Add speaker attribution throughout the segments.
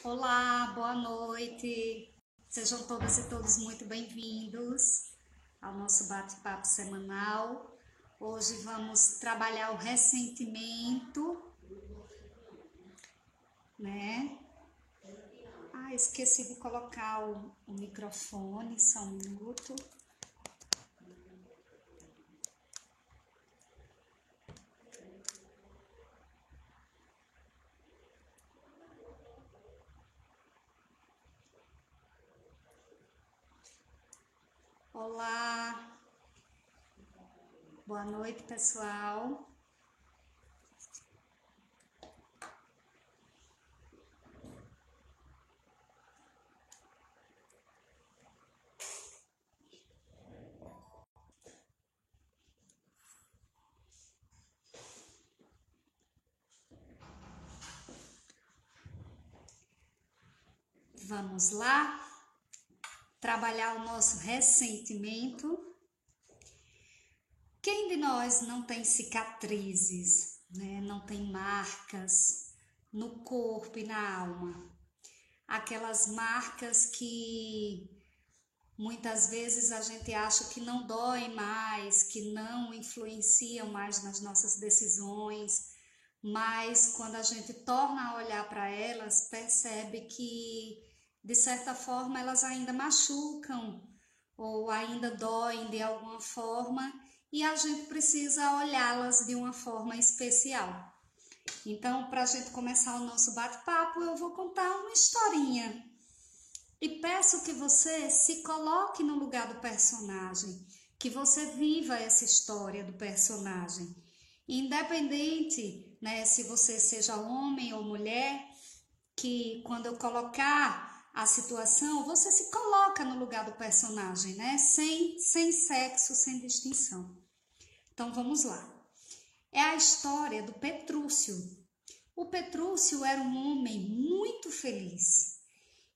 Speaker 1: Olá, boa noite. Sejam todas e todos muito bem-vindos ao nosso bate-papo semanal. Hoje vamos trabalhar o ressentimento, né? Esqueci de colocar o microfone, só um minuto. Olá, boa noite, pessoal. Vamos lá trabalhar o nosso ressentimento. Quem de nós não tem cicatrizes, né? Não tem marcas no corpo e na alma? Aquelas marcas que muitas vezes a gente acha que não doem mais, que não influenciam mais nas nossas decisões, mas quando a gente torna a olhar para elas, percebe que de certa forma elas ainda machucam ou ainda doem de alguma forma e a gente precisa olhá-las de uma forma especial. Então, para a gente começar o nosso bate-papo, eu vou contar uma historinha e peço que você se coloque no lugar do personagem, que você viva essa história do personagem. Independente, né, se você seja homem ou mulher, que quando eu colocar a situação, você se coloca no lugar do personagem, né? Sem sexo, sem distinção. Então vamos lá. É a história do Petrúcio. O Petrúcio era um homem muito feliz.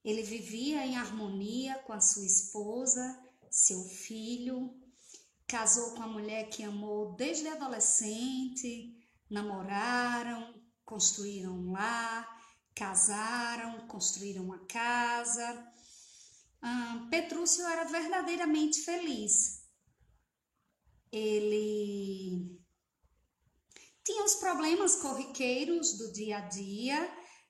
Speaker 1: Ele vivia em harmonia com a sua esposa, seu filho, casou com a mulher que amou desde adolescente, namoraram, construíram um lar, casaram, construíram uma casa. Petrúcio era verdadeiramente feliz. Ele tinha os problemas corriqueiros do dia a dia,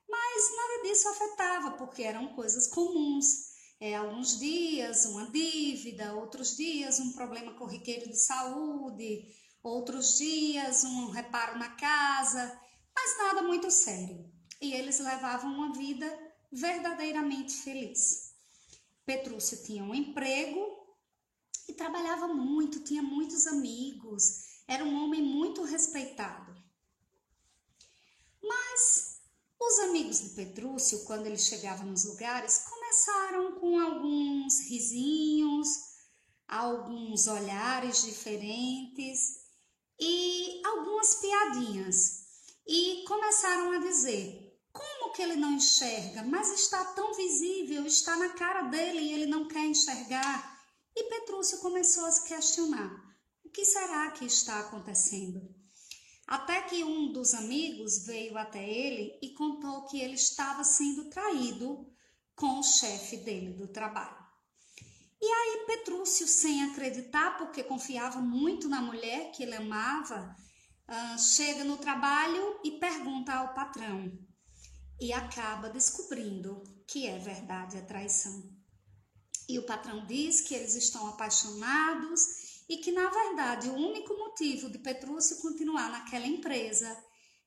Speaker 1: mas nada disso afetava, porque eram coisas comuns. Alguns dias uma dívida, outros dias um problema corriqueiro de saúde, outros dias um reparo na casa, mas nada muito sério. E eles levavam uma vida verdadeiramente feliz. Petrúcio tinha um emprego e trabalhava muito, tinha muitos amigos, era um homem muito respeitado. Mas os amigos de Petrúcio, quando ele chegava nos lugares, começaram com alguns risinhos, alguns olhares diferentes e algumas piadinhas. E começaram a dizer: como que ele não enxerga? Mas está tão visível, está na cara dele e ele não quer enxergar. E Petrúcio começou a se questionar: o que será que está acontecendo? Até que um dos amigos veio até ele e contou que ele estava sendo traído com o chefe dele do trabalho. E aí Petrúcio, sem acreditar, porque confiava muito na mulher que ele amava, chega no trabalho e pergunta ao patrão. E acaba descobrindo que é verdade a traição. E o patrão diz que eles estão apaixonados e que, na verdade, o único motivo de Petrúcio continuar naquela empresa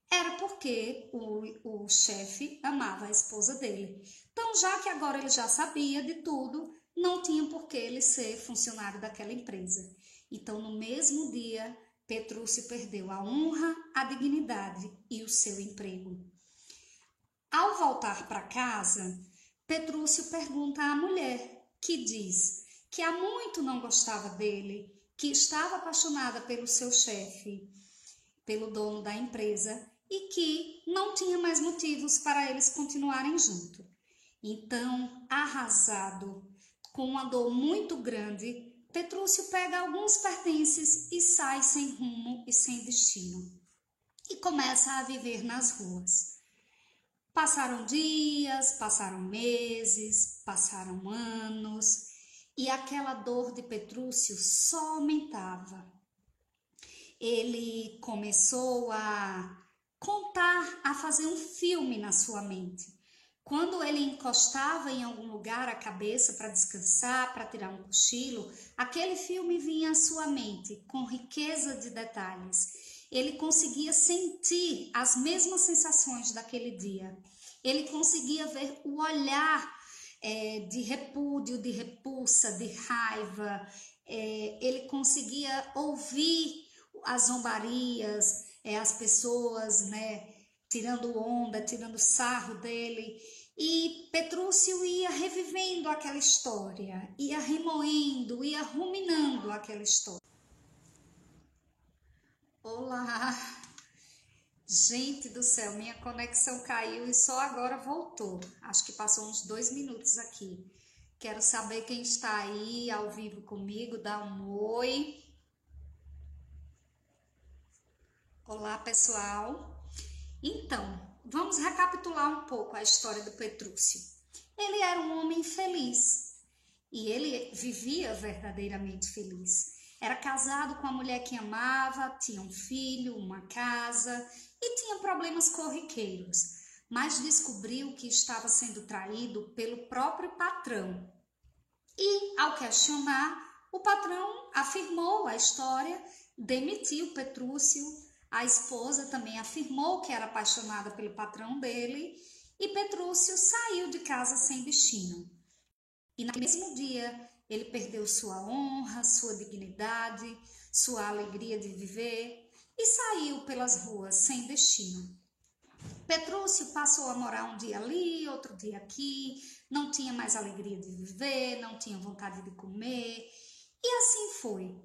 Speaker 1: era porque o chefe amava a esposa dele. Então, já que agora ele já sabia de tudo, não tinha por que ele ser funcionário daquela empresa. Então, no mesmo dia, Petrúcio perdeu a honra, a dignidade e o seu emprego. Ao voltar para casa, Petrúcio pergunta à mulher, que diz que há muito não gostava dele, que estava apaixonada pelo seu chefe, pelo dono da empresa e que não tinha mais motivos para eles continuarem juntos. Então, arrasado, com uma dor muito grande, Petrúcio pega alguns pertences e sai sem rumo e sem destino. E começa a viver nas ruas. Passaram dias, passaram meses, passaram anos e aquela dor de Petrúcio só aumentava. Ele começou a contar, a fazer um filme na sua mente. Quando ele encostava em algum lugar a cabeça para descansar, para tirar um cochilo, aquele filme vinha à sua mente com riqueza de detalhes. Ele conseguia sentir as mesmas sensações daquele dia. Ele conseguia ver o olhar de repúdio, de repulsa, de raiva. Ele conseguia ouvir as zombarias, as pessoas, né, tirando onda, tirando sarro dele. E Petrúcio ia revivendo aquela história, ia remoendo, ia ruminando aquela história. Olá! Gente do céu, minha conexão caiu e só agora voltou. Acho que passou uns 2 minutos aqui. Quero saber quem está aí ao vivo comigo, dá um oi. Olá, pessoal. Então, vamos recapitular um pouco a história do Petrúcio. Ele era um homem feliz e ele vivia verdadeiramente feliz. Era casado com a mulher que amava, tinha um filho, uma casa e tinha problemas corriqueiros, mas descobriu que estava sendo traído pelo próprio patrão. E, ao questionar, o patrão afirmou a história, demitiu Petrúcio. A esposa também afirmou que era apaixonada pelo patrão dele e Petrúcio saiu de casa sem destino. E naquele mesmo dia ele perdeu sua honra, sua dignidade, sua alegria de viver e saiu pelas ruas sem destino. Petrúcio passou a morar um dia ali, outro dia aqui, não tinha mais alegria de viver, não tinha vontade de comer e assim foi.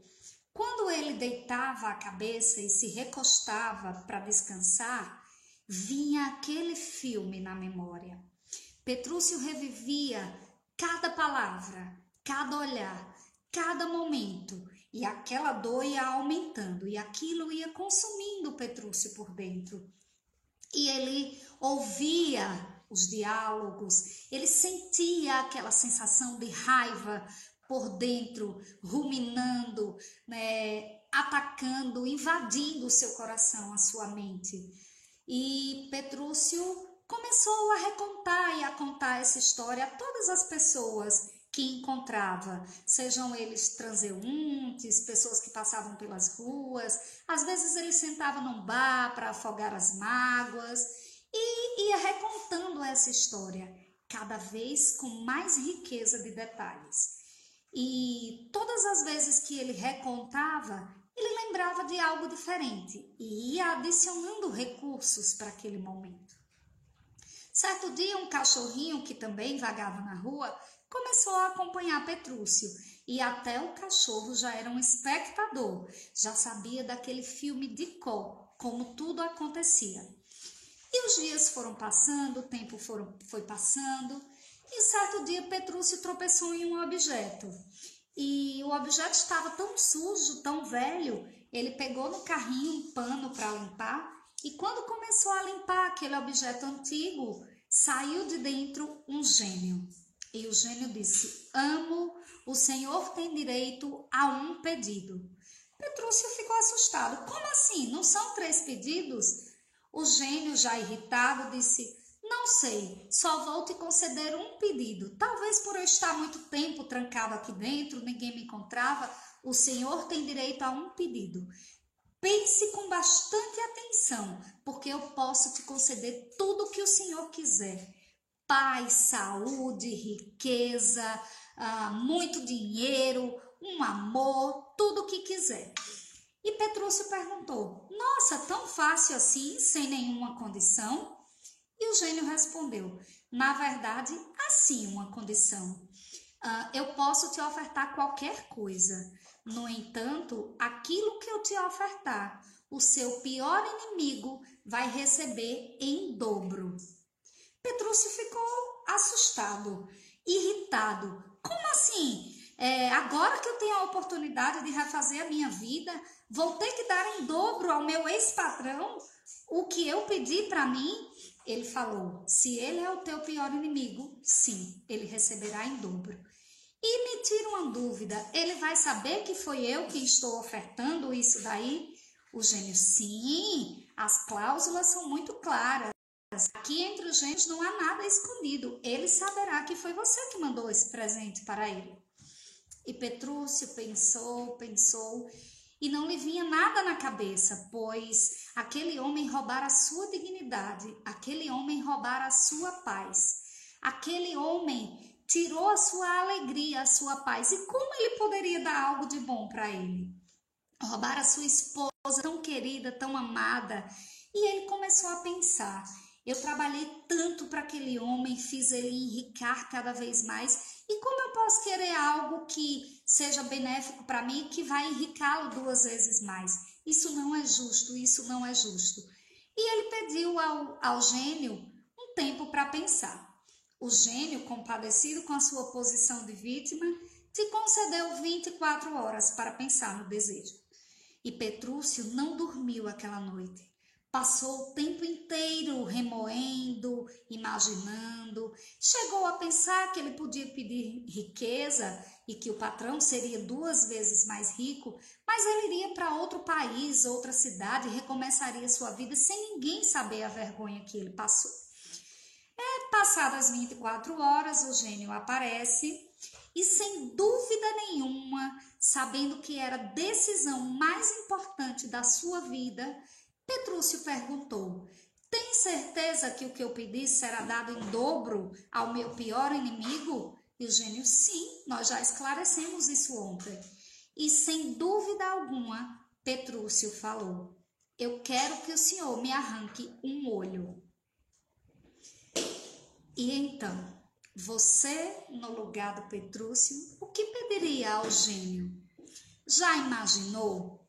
Speaker 1: Quando ele deitava a cabeça e se recostava para descansar, vinha aquele filme na memória. Petrúcio revivia cada palavra, cada olhar, cada momento, e aquela dor ia aumentando, e aquilo ia consumindo Petrúcio por dentro. E ele ouvia os diálogos, ele sentia aquela sensação de raiva por dentro, ruminando, né, atacando, invadindo o seu coração, a sua mente. E Petrúcio começou a recontar e a contar essa história a todas as pessoas que encontrava, sejam eles transeuntes, pessoas que passavam pelas ruas. Às vezes ele sentava num bar para afogar as mágoas e ia recontando essa história, cada vez com mais riqueza de detalhes. E todas as vezes que ele recontava, ele lembrava de algo diferente e ia adicionando recursos para aquele momento. Certo dia, um cachorrinho que também vagava na rua começou a acompanhar Petrúcio e até o cachorro já era um espectador, já sabia daquele filme de cor, como tudo acontecia. E os dias foram passando, o tempo foi passando e certo dia Petrúcio tropeçou em um objeto. E o objeto estava tão sujo, tão velho, ele pegou no carrinho um pano para limpar e quando começou a limpar aquele objeto antigo, saiu de dentro um gênio. E o gênio disse: amo, o senhor tem direito a um pedido. Petrúcio ficou assustado. Como assim? Não são 3 pedidos? O gênio, já irritado, disse: não sei, só vou te conceder um pedido. Talvez por eu estar muito tempo trancado aqui dentro, ninguém me encontrava, o senhor tem direito a um pedido. Pense com bastante atenção, porque eu posso te conceder tudo o que o senhor quiser. Paz, saúde, riqueza, muito dinheiro, um amor, tudo o que quiser. E Petrúcio perguntou: nossa, tão fácil assim, sem nenhuma condição? E o gênio respondeu: na verdade, há sim uma condição. Eu posso te ofertar qualquer coisa. No entanto, aquilo que eu te ofertar, o seu pior inimigo vai receber em dobro. Petrúcio ficou assustado, irritado. Como assim? Agora que eu tenho a oportunidade de refazer a minha vida, vou ter que dar em dobro ao meu ex-patrão o que eu pedi para mim? Ele falou: se ele é o teu pior inimigo, sim, ele receberá em dobro. E me tira uma dúvida, ele vai saber que foi eu que estou ofertando isso daí? O gênio: sim, as cláusulas são muito claras. Aqui entre os gênios não há nada escondido. Ele saberá que foi você que mandou esse presente para ele. E Petrúcio pensou, pensou, e não lhe vinha nada na cabeça, pois aquele homem roubara a sua dignidade, aquele homem roubara a sua paz, aquele homem tirou a sua alegria, a sua paz. E como ele poderia dar algo de bom para ele? Roubar a sua esposa tão querida, tão amada. E ele começou a pensar: eu trabalhei tanto para aquele homem, fiz ele enricar cada vez mais, e como eu posso querer algo que seja benéfico para mim, que vai enricá-lo 2 vezes mais? Isso não é justo, isso não é justo. E ele pediu ao gênio um tempo para pensar. O gênio, compadecido com a sua posição de vítima, te concedeu 24 horas para pensar no desejo. E Petrúcio não dormiu aquela noite. Passou o tempo inteiro remoendo, imaginando. Chegou a pensar que ele podia pedir riqueza e que o patrão seria 2 vezes mais rico, mas ele iria para outro país, outra cidade, e recomeçaria sua vida sem ninguém saber a vergonha que ele passou. Passadas 24 horas, o gênio aparece e, sem dúvida nenhuma, sabendo que era a decisão mais importante da sua vida, Petrúcio perguntou: tem certeza que o que eu pedi será dado em dobro ao meu pior inimigo? E o gênio: sim, nós já esclarecemos isso ontem. E sem dúvida alguma, Petrúcio falou: eu quero que o senhor me arranque um olho. E então, você, no lugar do Petrúcio, o que pediria ao gênio? Já imaginou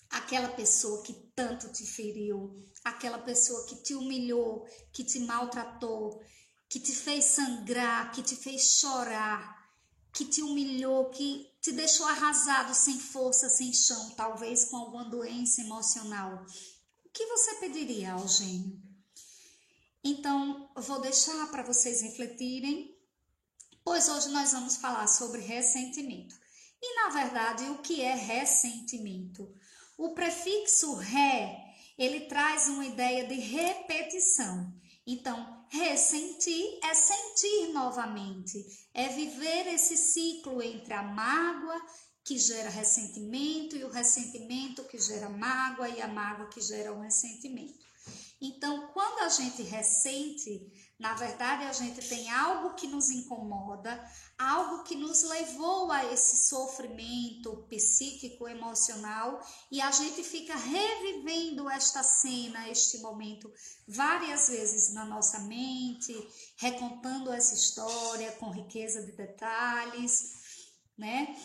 Speaker 1: aquela pessoa que tanto te feriu, aquela pessoa que te humilhou, que te maltratou, que te fez sangrar, que te fez chorar, que te humilhou, que te deixou arrasado, sem força, sem chão, talvez com alguma doença emocional? O que você pediria ao gênio? Então, eu vou deixar para vocês refletirem, pois hoje nós vamos falar sobre ressentimento. E, na verdade, o que é ressentimento? O prefixo re, ele traz uma ideia de repetição. Então, ressentir é sentir novamente, é viver esse ciclo entre a mágoa, que gera ressentimento, e o ressentimento que gera mágoa, e a mágoa que gera o ressentimento. Então, quando a gente ressente, na verdade, a gente tem algo que nos incomoda, algo que nos levou a esse sofrimento psíquico, emocional, e a gente fica revivendo esta cena, este momento, várias vezes na nossa mente, recontando essa história com riqueza de detalhes, né?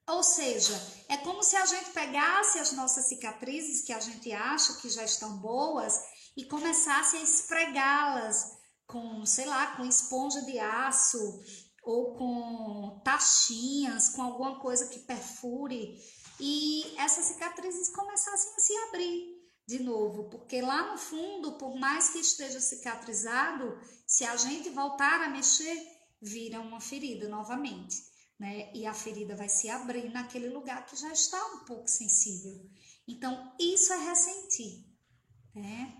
Speaker 1: Ou seja, é como se a gente pegasse as nossas cicatrizes que a gente acha que já estão boas e começasse a esfregá-las com, sei lá, com esponja de aço ou com taxinhas, com alguma coisa que perfure, e essas cicatrizes começassem a se abrir de novo, porque lá no fundo, por mais que esteja cicatrizado, se a gente voltar a mexer, vira uma ferida novamente. Né? E a ferida vai se abrir naquele lugar que já está um pouco sensível. Então, isso é ressentir. Né?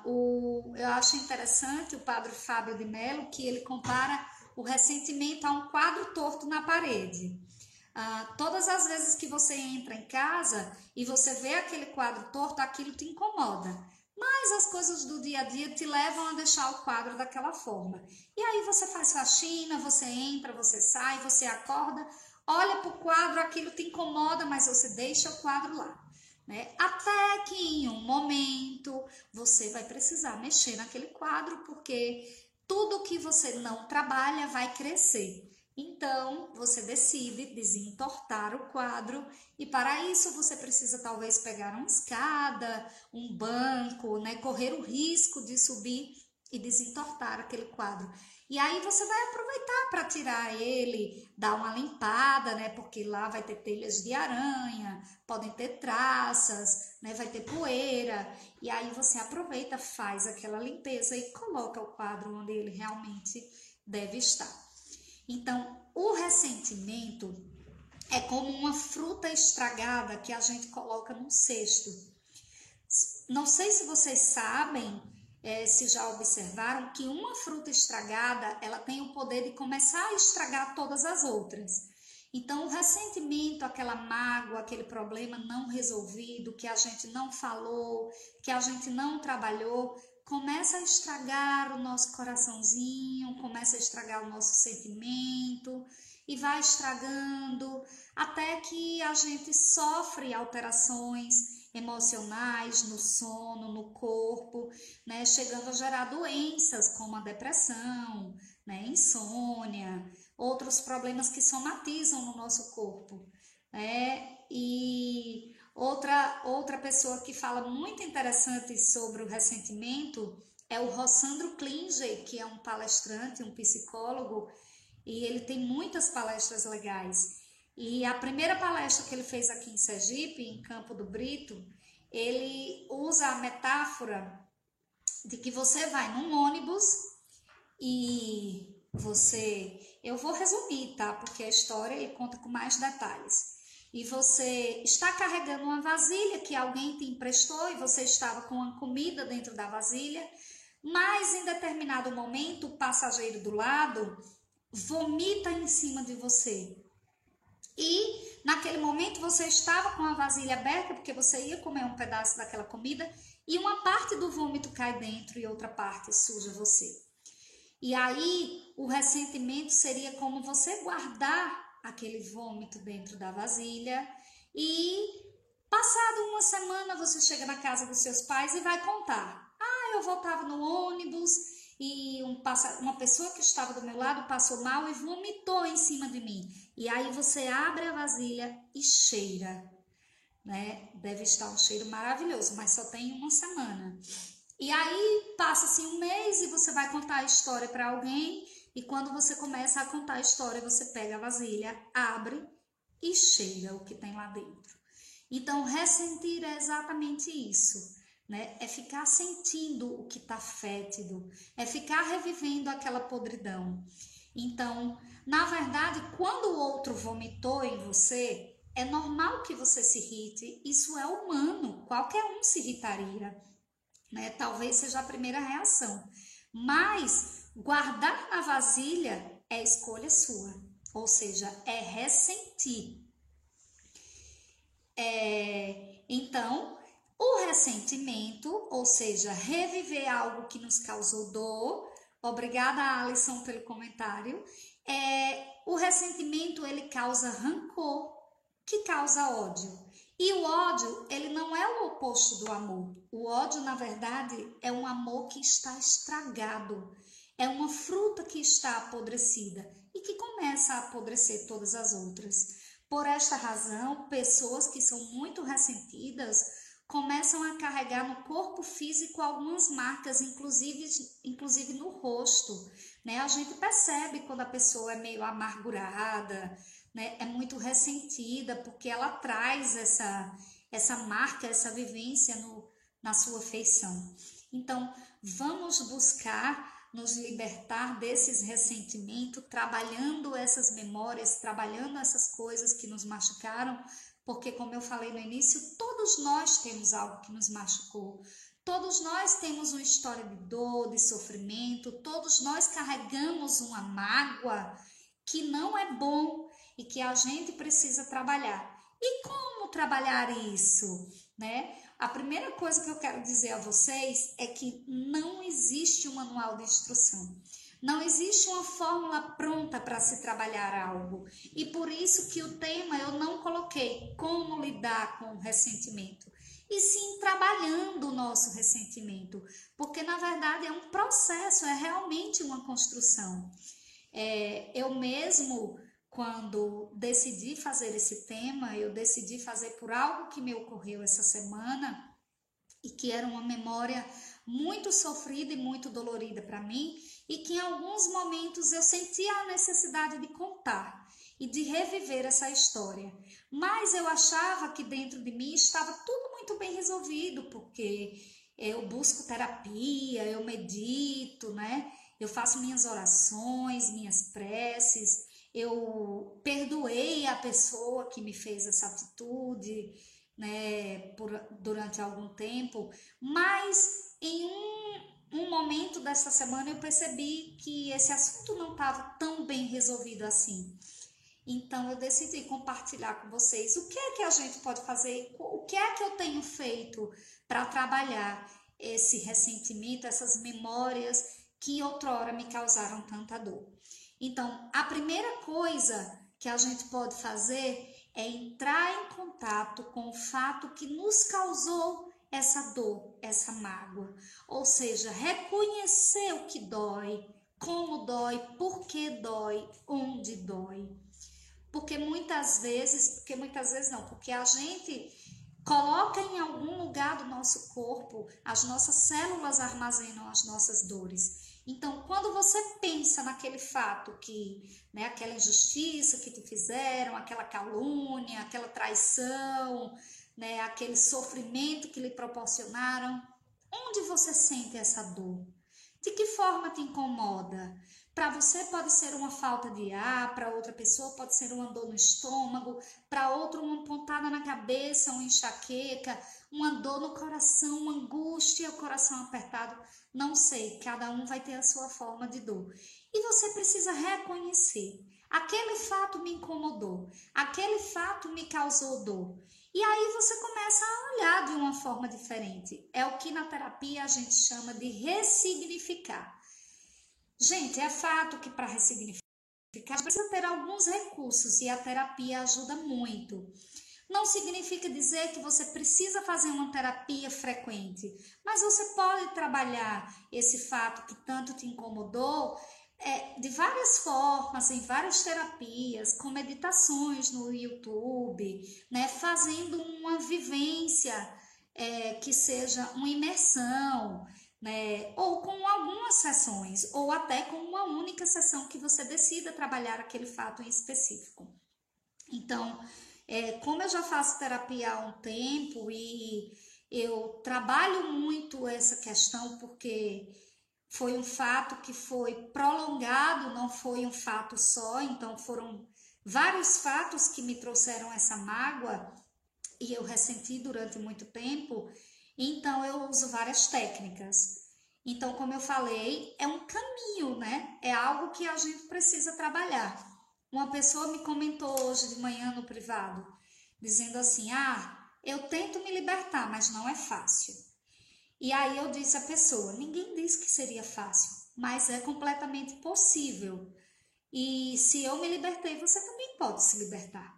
Speaker 1: Eu acho interessante o padre Fábio de Mello, que ele compara o ressentimento a um quadro torto na parede. Todas as vezes que você entra em casa e você vê aquele quadro torto, aquilo te incomoda. Mas as coisas do dia a dia te levam a deixar o quadro daquela forma. E aí você faz faxina, você entra, você sai, você acorda, olha para o quadro, aquilo te incomoda, mas você deixa o quadro lá. Né? Até que em um momento você vai precisar mexer naquele quadro, porque tudo que você não trabalha vai crescer. Então, você decide desentortar o quadro, e para isso você precisa talvez pegar uma escada, um banco, né? Correr o risco de subir e desentortar aquele quadro. E aí você vai aproveitar para tirar ele, dar uma limpada, né? Porque lá vai ter telhas de aranha, podem ter traças, né? Vai ter poeira. E aí você aproveita, faz aquela limpeza e coloca o quadro onde ele realmente deve estar. Então, o ressentimento é como uma fruta estragada que a gente coloca num cesto. Não sei se vocês sabem, se já observaram, que uma fruta estragada, ela tem o poder de começar a estragar todas as outras. Então, o ressentimento, aquela mágoa, aquele problema não resolvido, que a gente não falou, que a gente não trabalhou, começa a estragar o nosso coraçãozinho, começa a estragar o nosso sentimento e vai estragando até que a gente sofre alterações emocionais no sono, no corpo, né, chegando a gerar doenças como a depressão, né, insônia, outros problemas que somatizam no nosso corpo, né? E outra pessoa que fala muito interessante sobre o ressentimento é o Rossandro Klinger, que é um palestrante, um psicólogo, e ele tem muitas palestras legais. E a primeira palestra que ele fez aqui em Sergipe, em Campo do Brito, ele usa a metáfora de que você vai num ônibus e eu vou resumir, tá? Porque a história ele conta com mais detalhes. E você está carregando uma vasilha que alguém te emprestou e você estava com uma comida dentro da vasilha, mas em determinado momento o passageiro do lado vomita em cima de você. E naquele momento você estava com a vasilha aberta porque você ia comer um pedaço daquela comida e uma parte do vômito cai dentro e outra parte suja você. E aí o ressentimento seria como você guardar aquele vômito dentro da vasilha e passado uma semana você chega na casa dos seus pais e vai contar. Eu voltava no ônibus e uma pessoa que estava do meu lado passou mal e vomitou em cima de mim. E aí você abre a vasilha e cheira, né? Deve estar um cheiro maravilhoso, mas só tem uma semana. E aí passa-se um mês e você vai contar a história para alguém e quando você começa a contar a história, você pega a vasilha, abre e cheira o que tem lá dentro. Então, ressentir é exatamente isso, né? É ficar sentindo o que está fétido, é ficar revivendo aquela podridão. Então, na verdade, quando o outro vomitou em você, é normal que você se irrite, isso é humano, qualquer um se irritaria, né? Talvez seja a primeira reação, mas guardar na vasilha é escolha sua, ou seja, é ressentir. Então, o ressentimento, ou seja, reviver algo que nos causou dor. Obrigada, Alisson, pelo comentário. O ressentimento, ele causa rancor, que causa ódio. E o ódio, ele não é o oposto do amor. O ódio, na verdade, é um amor que está estragado. É uma fruta que está apodrecida e que começa a apodrecer todas as outras. Por esta razão, pessoas que são muito ressentidas começam a carregar no corpo físico algumas marcas, inclusive no rosto, né? A gente percebe quando a pessoa é meio amargurada, né? É muito ressentida, porque ela traz essa marca, essa vivência na sua feição. Então, vamos buscar nos libertar desses ressentimentos, trabalhando essas memórias, trabalhando essas coisas que nos machucaram, porque como eu falei no início, todos nós temos algo que nos machucou, todos nós temos uma história de dor, de sofrimento, todos nós carregamos uma mágoa que não é bom e que a gente precisa trabalhar. E como trabalhar isso, né? A primeira coisa que eu quero dizer a vocês é que não existe um manual de instrução. Não existe uma fórmula pronta para se trabalhar algo. E por isso que o tema eu não coloquei como lidar com o ressentimento. E sim trabalhando o nosso ressentimento. Porque na verdade é um processo, é realmente uma construção. Eu mesmo, quando decidi fazer esse tema, eu decidi fazer por algo que me ocorreu essa semana e que era uma memória muito sofrida e muito dolorida para mim, e que em alguns momentos eu sentia a necessidade de contar e de reviver essa história. Mas eu achava que dentro de mim estava tudo muito bem resolvido, porque eu busco terapia, eu medito, né? Eu faço minhas orações, minhas preces, eu perdoei a pessoa que me fez essa atitude, né, durante algum tempo, mas em um momento dessa semana eu percebi que esse assunto não estava tão bem resolvido assim. Então eu decidi compartilhar com vocês o que é que a gente pode fazer, o que é que eu tenho feito para trabalhar esse ressentimento, essas memórias que outrora me causaram tanta dor. Então, a primeira coisa que a gente pode fazer é entrar em contato com o fato que nos causou essa dor, essa mágoa. Ou seja, reconhecer o que dói, como dói, por que dói, onde dói. Porque muitas vezes não, porque a gente coloca em algum lugar do nosso corpo, as nossas células armazenam as nossas dores. Então, quando você pensa naquele fato que, né, aquela injustiça que te fizeram, aquela calúnia, aquela traição, né, aquele sofrimento que lhe proporcionaram, onde você sente essa dor? De que forma te incomoda? Para você pode ser uma falta de ar, para outra pessoa pode ser uma dor no estômago, para outro uma pontada na cabeça, uma enxaqueca, uma dor no coração, uma angústia, o coração apertado. Não sei, cada um vai ter a sua forma de dor. E você precisa reconhecer. Aquele fato me incomodou, aquele fato me causou dor. E aí você começa a olhar de uma forma diferente. É o que na terapia a gente chama de ressignificar. Gente, é fato que para ressignificar precisa ter alguns recursos e a terapia ajuda muito. Não significa dizer que você precisa fazer uma terapia frequente, mas você pode trabalhar esse fato que tanto te incomodou de várias formas, em várias terapias, com meditações no YouTube, né, fazendo uma vivência que seja uma imersão, né, ou com algumas sessões, ou até com uma única sessão que você decida trabalhar aquele fato em específico. Então, como eu já faço terapia há um tempo e eu trabalho muito essa questão porque foi um fato que foi prolongado, não foi um fato só, então foram vários fatos que me trouxeram essa mágoa e eu ressenti durante muito tempo, então eu uso várias técnicas. Então, como eu falei, é um caminho, né? É algo que a gente precisa trabalhar. Uma pessoa me comentou hoje de manhã no privado, dizendo assim: eu tento me libertar, mas não é fácil. E aí eu disse à pessoa: ninguém disse que seria fácil, mas é completamente possível. E se eu me libertei, você também pode se libertar.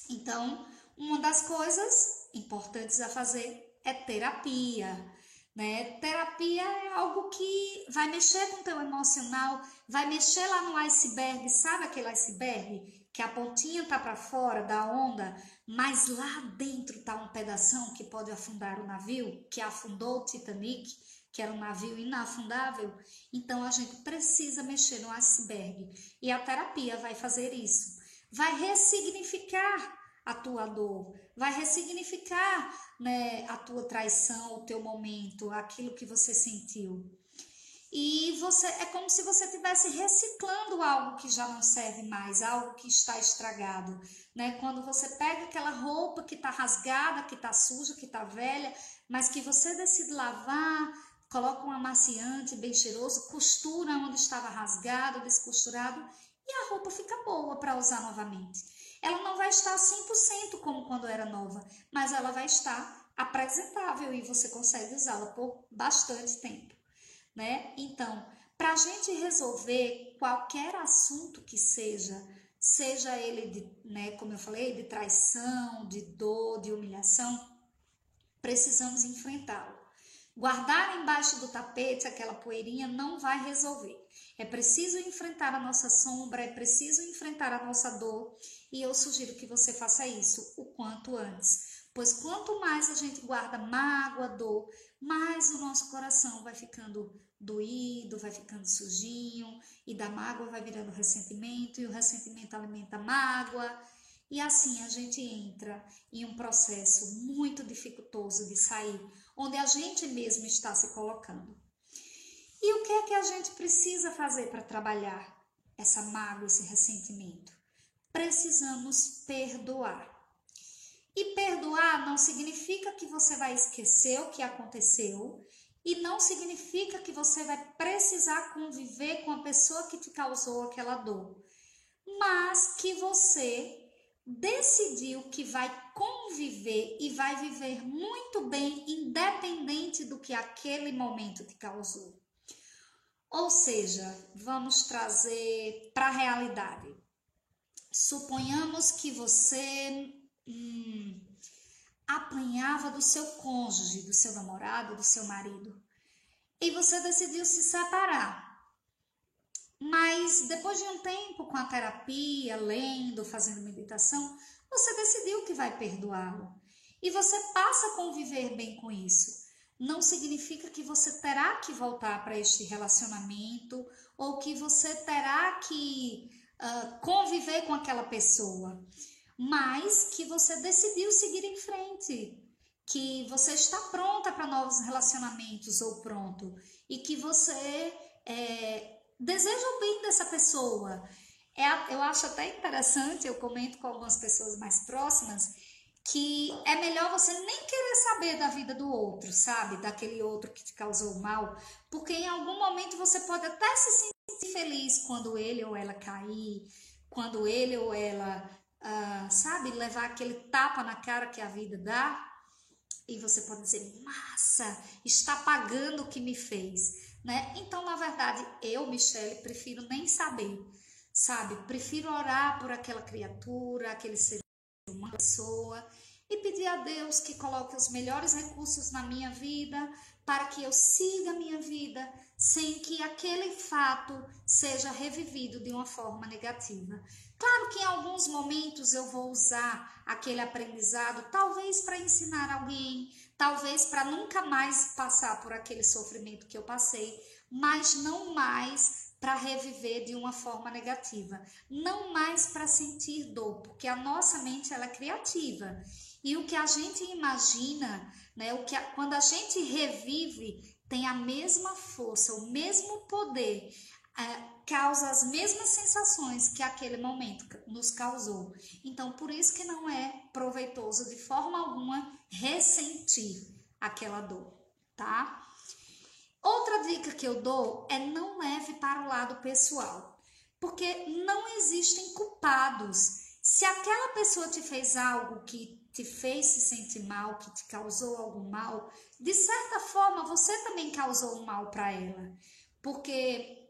Speaker 1: Então, uma das coisas importantes a fazer é terapia, né? Terapia é algo que vai mexer com o teu emocional, vai mexer lá no iceberg, sabe aquele iceberg? Que a pontinha tá para fora da onda, mas lá dentro tá um pedação que pode afundar o navio, que afundou o Titanic, que era um navio inafundável. Então a gente precisa mexer no iceberg e a terapia vai fazer isso. Vai ressignificar a tua dor, vai ressignificar, né, a tua traição, o teu momento, aquilo que você sentiu. E você é como se você estivesse reciclando algo que já não serve mais, algo que está estragado, né? Quando você pega aquela roupa que está rasgada, que está suja, que está velha, mas que você decide lavar, coloca um amaciante bem cheiroso, costura onde estava rasgado, descosturado, e a roupa fica boa para usar novamente. Ela não vai estar 100% como quando era nova, mas ela vai estar apresentável e você consegue usá-la por bastante tempo, né? Então, para a gente resolver qualquer assunto que seja ele, né, como eu falei, de traição, de dor, de humilhação, precisamos enfrentá-lo. Guardar embaixo do tapete aquela poeirinha não vai resolver. É preciso enfrentar a nossa sombra, é preciso enfrentar a nossa dor, e eu sugiro que você faça isso o quanto antes. Pois quanto mais a gente guarda mágoa, dor, mais o nosso coração vai ficando doído, vai ficando sujinho, e da mágoa vai virando ressentimento, e o ressentimento alimenta a mágoa, e assim a gente entra em um processo muito dificultoso de sair, onde a gente mesmo está se colocando. E o que é que a gente precisa fazer para trabalhar essa mágoa, esse ressentimento? Precisamos perdoar. E perdoar não significa que você vai esquecer o que aconteceu e não significa que você vai precisar conviver com a pessoa que te causou aquela dor, mas que você decidiu que vai conviver e vai viver muito bem, independente do que aquele momento te causou. Ou seja, vamos trazer para a realidade. Suponhamos que você apanhava do seu cônjuge, do seu namorado, do seu marido, e você decidiu se separar. Mas depois de um tempo com a terapia, lendo, fazendo meditação, você decidiu que vai perdoá-lo. E você passa a conviver bem com isso. Não significa que você terá que voltar para este relacionamento ou que você terá que conviver com aquela pessoa, mas que você decidiu seguir em frente, que você está pronta para novos relacionamentos ou pronto, e que você deseja o bem dessa pessoa. Eu acho até interessante, eu comento com algumas pessoas mais próximas, que é melhor você nem querer saber da vida do outro, sabe? Daquele outro que te causou mal, porque em algum momento você pode até se sentir feliz quando ele ou ela cair, quando ele ou ela, sabe, levar aquele tapa na cara que a vida dá, e você pode dizer, massa, está pagando o que me fez, né? Então, na verdade, eu, Michele, prefiro nem saber, sabe? Prefiro orar por aquela criatura, aquele ser humano, uma pessoa, e pedir a Deus que coloque os melhores recursos na minha vida para que eu siga a minha vida sem que aquele fato seja revivido de uma forma negativa. Claro que em alguns momentos eu vou usar aquele aprendizado, talvez para ensinar alguém, talvez para nunca mais passar por aquele sofrimento que eu passei, mas não mais para reviver de uma forma negativa, não mais para sentir dor, porque a nossa mente ela é criativa. E o que a gente imagina, né, quando a gente revive, tem a mesma força, o mesmo poder, causa as mesmas sensações que aquele momento nos causou. Então, por isso que não é proveitoso de forma alguma ressentir aquela dor, tá? Outra dica que eu dou é não leve para o lado pessoal, porque não existem culpados. Se aquela pessoa te fez algo que te fez se sentir mal, que te causou algum mal, de certa forma você também causou um mal para ela, porque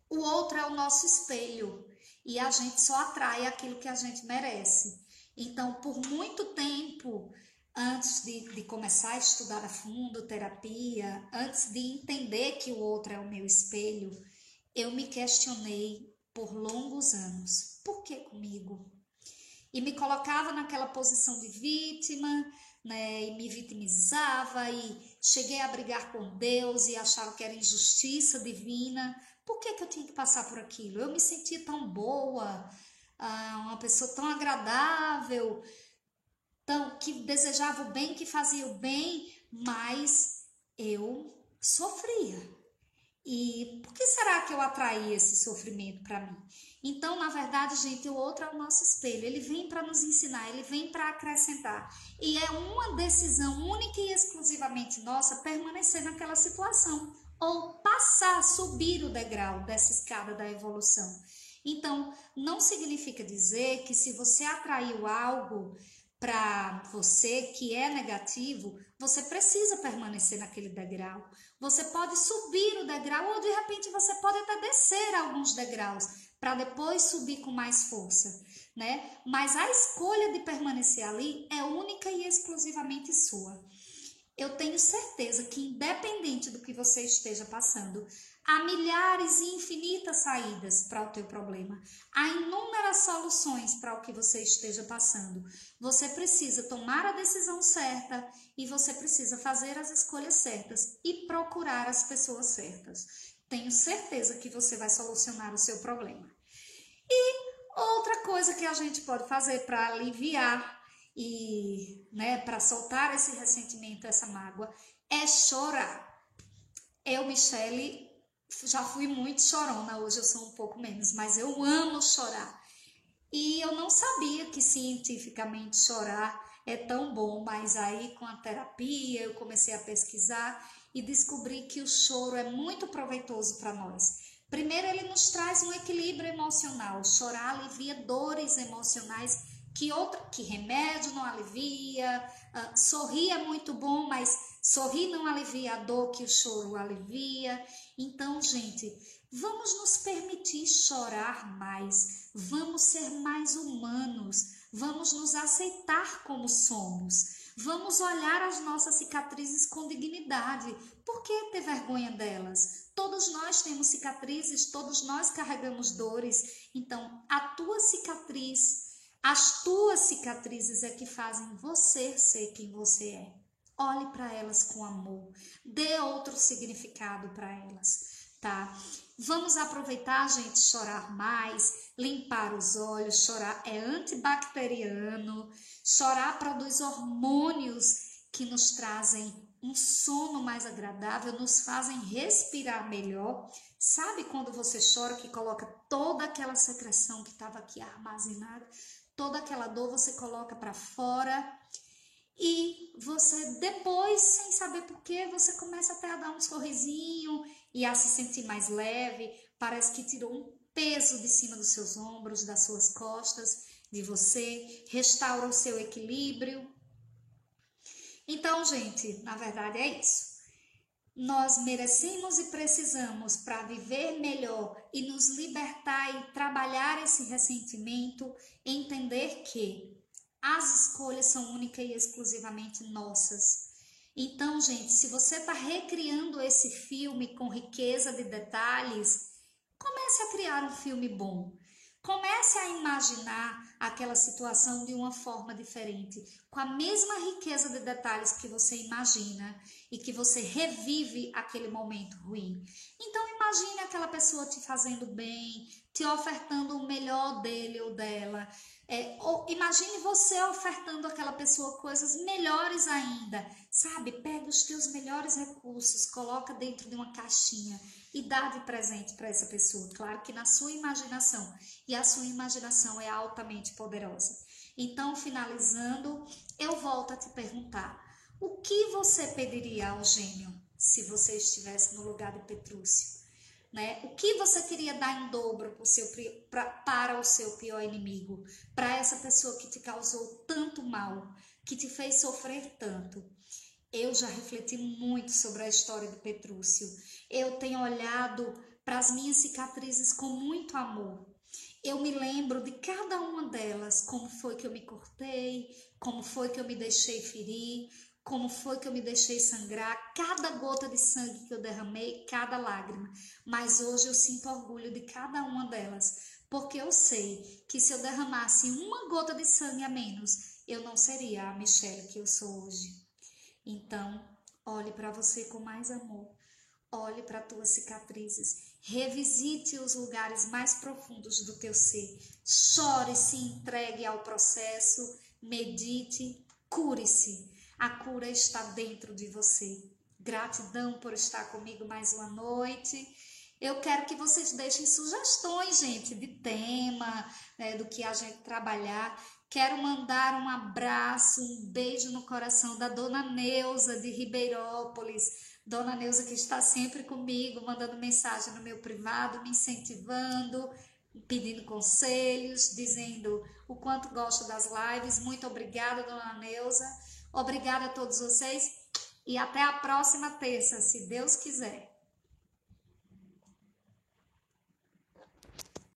Speaker 1: o outro é o nosso espelho e a gente só atrai aquilo que a gente merece. Então, por muito tempo, antes de começar a estudar a fundo terapia, antes de entender que o outro é o meu espelho, eu me questionei por longos anos. Por que comigo? E me colocava naquela posição de vítima, né, e me vitimizava e cheguei a brigar com Deus e achava que era injustiça divina. Por que eu tinha que passar por aquilo? Eu me sentia tão boa, uma pessoa tão agradável, que desejava o bem, que fazia o bem, mas eu sofria. E por que será que eu atraí esse sofrimento para mim? Então, na verdade, gente, o outro é o nosso espelho. Ele vem para nos ensinar, ele vem para acrescentar. E é uma decisão única e exclusivamente nossa permanecer naquela situação. Ou passar, subir o degrau dessa escada da evolução. Então, não significa dizer que se você atraiu algo para você que é negativo, você precisa permanecer naquele degrau. Você pode subir o degrau ou de repente você pode até descer alguns degraus para depois subir com mais força, né? Mas a escolha de permanecer ali é única e exclusivamente sua. Eu tenho certeza que, independente do que você esteja passando, há milhares e infinitas saídas para o teu problema. Há inúmeras soluções para o que você esteja passando. Você precisa tomar a decisão certa e você precisa fazer as escolhas certas e procurar as pessoas certas. Tenho certeza que você vai solucionar o seu problema. E outra coisa que a gente pode fazer para aliviar e, para soltar esse ressentimento, essa mágoa, é chorar. Eu, Michele, já fui muito chorona, hoje eu sou um pouco menos, mas eu amo chorar. E eu não sabia que cientificamente chorar é tão bom, mas aí com a terapia eu comecei a pesquisar e descobri que o choro é muito proveitoso para nós. Primeiro, ele nos traz um equilíbrio emocional. Chorar alivia dores emocionais que remédio não alivia. Sorrir é muito bom, mas sorrir não alivia a dor que o choro alivia. Então, gente, vamos nos permitir chorar mais, vamos ser mais humanos, vamos nos aceitar como somos. Vamos olhar as nossas cicatrizes com dignidade. Por que ter vergonha delas? Todos nós temos cicatrizes, todos nós carregamos dores. Então, as tuas cicatrizes é que fazem você ser quem você é. Olhe para elas com amor, dê outro significado para elas, tá? Vamos aproveitar, gente, chorar mais, limpar os olhos. Chorar é antibacteriano, chorar produz hormônios que nos trazem um sono mais agradável, nos fazem respirar melhor. Sabe quando você chora que coloca toda aquela secreção que estava aqui armazenada, toda aquela dor você coloca para fora? E você depois, sem saber por quê, você começa até a dar um sorrisinho e a se sentir mais leve. Parece que tirou um peso de cima dos seus ombros, das suas costas, de você, restaura o seu equilíbrio. Então, gente, na verdade é isso. Nós merecemos e precisamos, para viver melhor e nos libertar e trabalhar esse ressentimento, entender que as escolhas são únicas e exclusivamente nossas. Então, gente, se você está recriando esse filme com riqueza de detalhes, comece a criar um filme bom. Comece a imaginar aquela situação de uma forma diferente, com a mesma riqueza de detalhes que você imagina e que você revive aquele momento ruim. Então imagine aquela pessoa te fazendo bem, te ofertando o melhor dele ou dela. Ou imagine você ofertando àquela pessoa coisas melhores ainda, sabe? Pega os teus melhores recursos, coloca dentro de uma caixinha e dá de presente para essa pessoa. Claro que na sua imaginação, e a sua imaginação é altamente poderosa. Então, finalizando, eu volto a te perguntar: o que você pediria ao gênio se você estivesse no lugar de Petrúcio? Né? O que você queria dar em dobro para o seu pior inimigo? Para essa pessoa que te causou tanto mal, que te fez sofrer tanto? Eu já refleti muito sobre a história de Petrúcio. Eu tenho olhado para as minhas cicatrizes com muito amor. Eu me lembro de cada uma delas, como foi que eu me cortei, como foi que eu me deixei ferir, como foi que eu me deixei sangrar, cada gota de sangue que eu derramei, cada lágrima. Mas hoje eu sinto orgulho de cada uma delas, porque eu sei que se eu derramasse uma gota de sangue a menos, eu não seria a Michele que eu sou hoje. Então, olhe para você com mais amor. Olhe para tuas cicatrizes. Revisite os lugares mais profundos do teu ser. Chore, se entregue ao processo. Medite, cure-se. A cura está dentro de você. Gratidão por estar comigo mais uma noite. Eu quero que vocês deixem sugestões, gente, de tema, do que a gente trabalhar. Quero mandar um abraço, um beijo no coração da Dona Neuza de Ribeirópolis. Dona Neuza que está sempre comigo, mandando mensagem no meu privado, me incentivando, pedindo conselhos, dizendo o quanto gosta das lives. Muito obrigada, Dona Neuza. Obrigada a todos vocês e até a próxima terça, se Deus quiser.